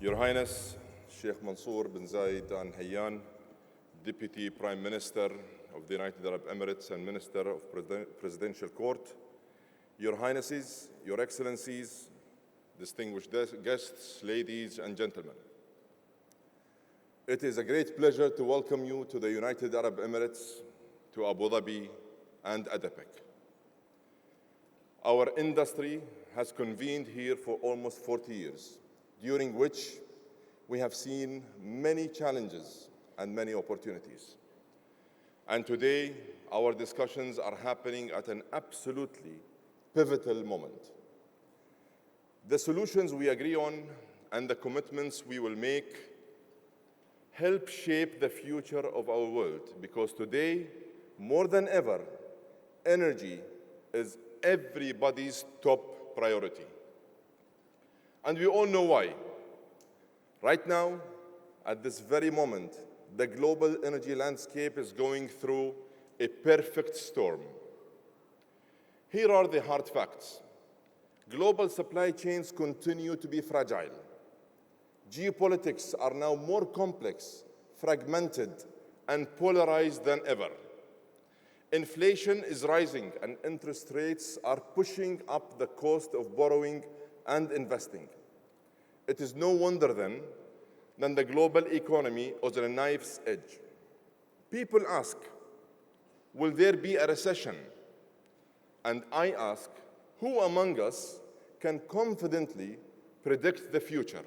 Your Highness, Sheikh Mansour bin Zayed Al Nahyan, Deputy Prime Minister of the United Arab Emirates and Minister of Presidential Court, Your Highnesses, Your Excellencies, distinguished guests, ladies and gentlemen. It is a great pleasure to welcome you to the United Arab Emirates, to Abu Dhabi and ADAPEC. Our industry has convened here for almost 40 years, during which we have seen many challenges and many opportunities. And today, our discussions are happening at an absolutely pivotal moment. The solutions we agree on and the commitments we will make help shape the future of our world, because today, more than ever, energy is everybody's top priority. And we all know why. Right now, at this very moment, the global energy landscape is going through a perfect storm. Here are the hard facts. Global supply chains continue to be fragile. Geopolitics are now more complex, fragmented, and polarized than ever. Inflation is rising, and interest rates are pushing up the cost of borrowing and investing. It is no wonder then that the global economy is on a knife's edge. People ask, will there be a recession? And I ask, who among us can confidently predict the future?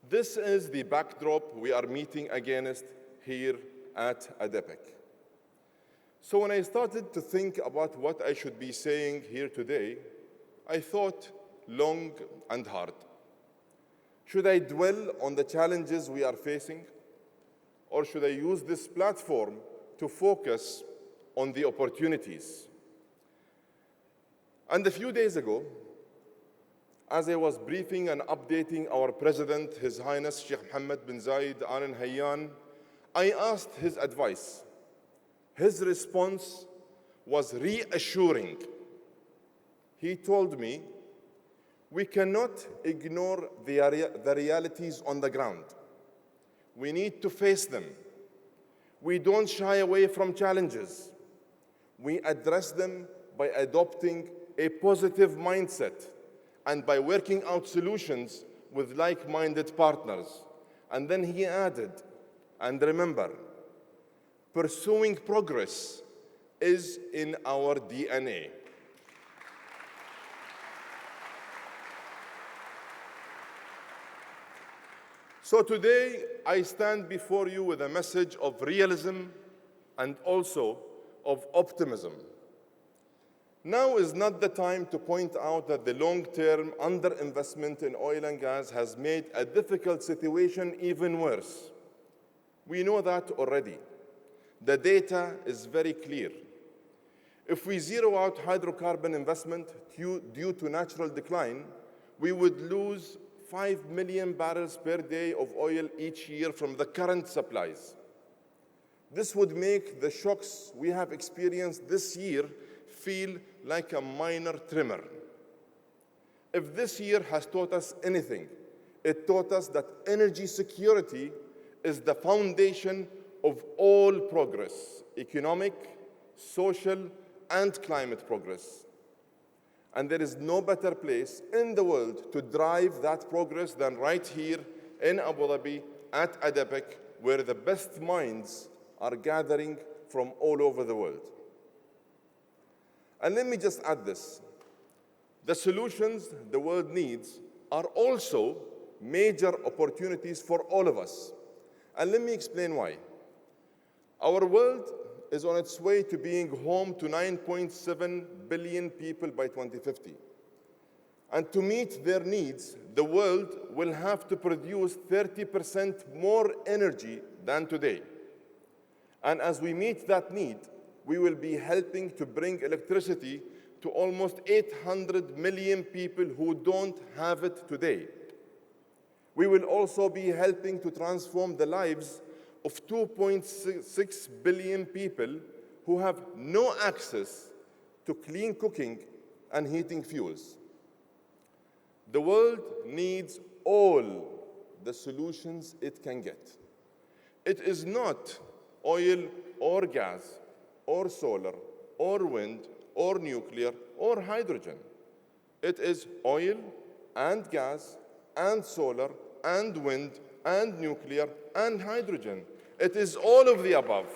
This is the backdrop we are meeting against here at ADAPEC. So when I started to think about what I should be saying here today, I thought long and hard. Should I dwell on the challenges we are facing, or should I use this platform to focus on the opportunities? And a few days ago, as I was briefing and updating our President, His Highness Sheikh Mohammed bin Zayed Al Nahyan, I asked his advice. His response was reassuring. He told me, we cannot ignore the realities on the ground. We need to face them. We don't shy away from challenges. We address them by adopting a positive mindset and by working out solutions with like-minded partners. And then he added, and remember, pursuing progress is in our DNA. So today, I stand before you with a message of realism and also of optimism. Now is not the time to point out that the long-term underinvestment in oil and gas has made a difficult situation even worse. We know that already. The data is very clear. If we zero out hydrocarbon investment due to natural decline, we would lose 5 million barrels per day of oil each year from the current supplies. This would make the shocks we have experienced this year feel like a minor tremor. If this year has taught us anything, it taught us that energy security is the foundation of all progress, economic, social, and climate progress. And there is no better place in the world to drive that progress than right here in Abu Dhabi at ADAPEC, where the best minds are gathering from all over the world. And let me just add this. The solutions the world needs are also major opportunities for all of us. And let me explain why. Our world is on its way to being home to 9.7 billion people by 2050. And to meet their needs, the world will have to produce 30% more energy than today. And as we meet that need, we will be helping to bring electricity to almost 800 million people who don't have it today. We will also be helping to transform the lives of 2.6 billion people who have no access to clean cooking and heating fuels. The world needs all the solutions it can get. It is not oil or gas or solar or wind or nuclear or hydrogen. It is oil and gas and solar and wind and nuclear and hydrogen. It is all of the above.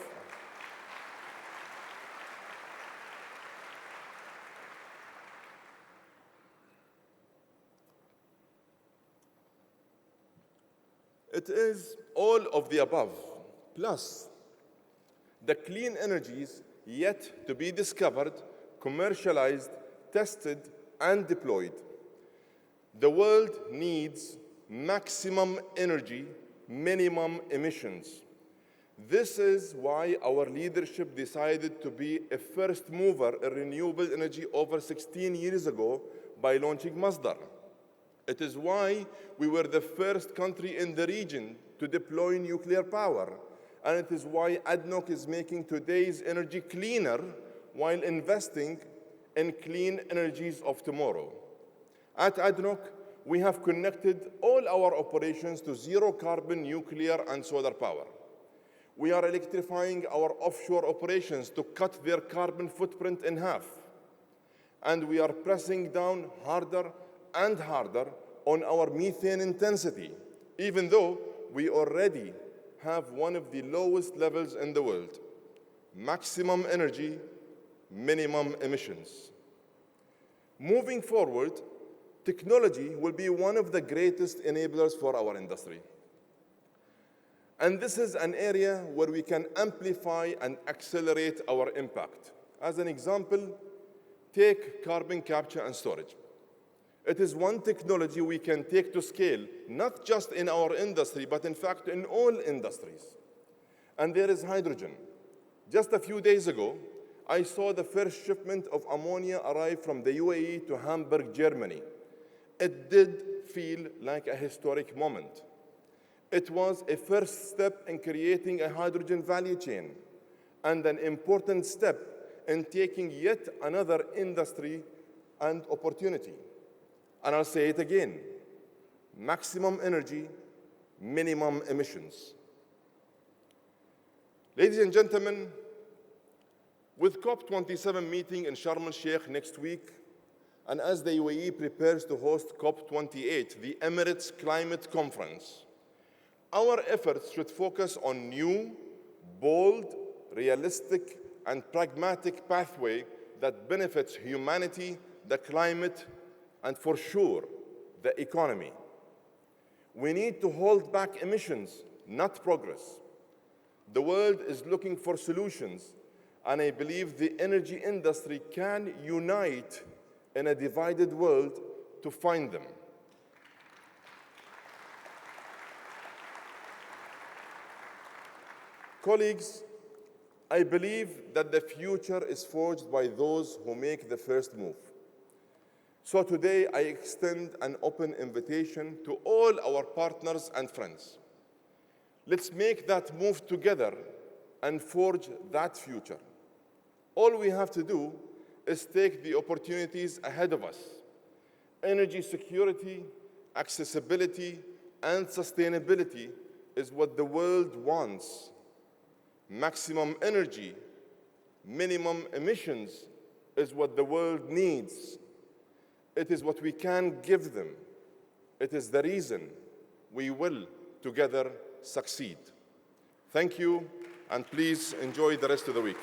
It is all of the above, plus the clean energies yet to be discovered, commercialized, tested, and deployed. The world needs maximum energy, minimum emissions. This is why our leadership decided to be a first mover in renewable energy over 16 years ago by launching Masdar. It is why we were the first country in the region to deploy nuclear power. And it is why ADNOC is making today's energy cleaner while investing in clean energies of tomorrow. At ADNOC, we have connected all our operations to zero-carbon nuclear and solar power. We are electrifying our offshore operations to cut their carbon footprint in half. And we are pressing down harder and harder on our methane intensity, even though we already have one of the lowest levels in the world. Maximum energy, minimum emissions. Moving forward, technology will be one of the greatest enablers for our industry. And this is an area where we can amplify and accelerate our impact. As an example, take carbon capture and storage. It is one technology we can take to scale, not just in our industry, but in fact in all industries. And there is hydrogen. Just a few days ago, I saw the first shipment of ammonia arrive from the UAE to Hamburg, Germany. It did feel like a historic moment. It was a first step in creating a hydrogen value chain and an important step in taking yet another industry and opportunity. And I'll say it again, maximum energy, minimum emissions. Ladies and gentlemen, with COP27 meeting in Sharm el-Sheikh next week, and as the UAE prepares to host COP28, the Emirates Climate Conference, our efforts should focus on new, bold, realistic, and pragmatic pathway that benefits humanity, the climate, and for sure, the economy. We need to hold back emissions, not progress. The world is looking for solutions, and I believe the energy industry can unite in a divided world to find them. Colleagues, I believe that the future is forged by those who make the first move. So today, I extend an open invitation to all our partners and friends. Let's make that move together and forge that future. All we have to do is take the opportunities ahead of us. Energy security, accessibility, and sustainability is what the world wants. Maximum energy, minimum emissions is what the world needs. It is what we can give them. It is the reason we will together succeed. Thank you, and please enjoy the rest of the week.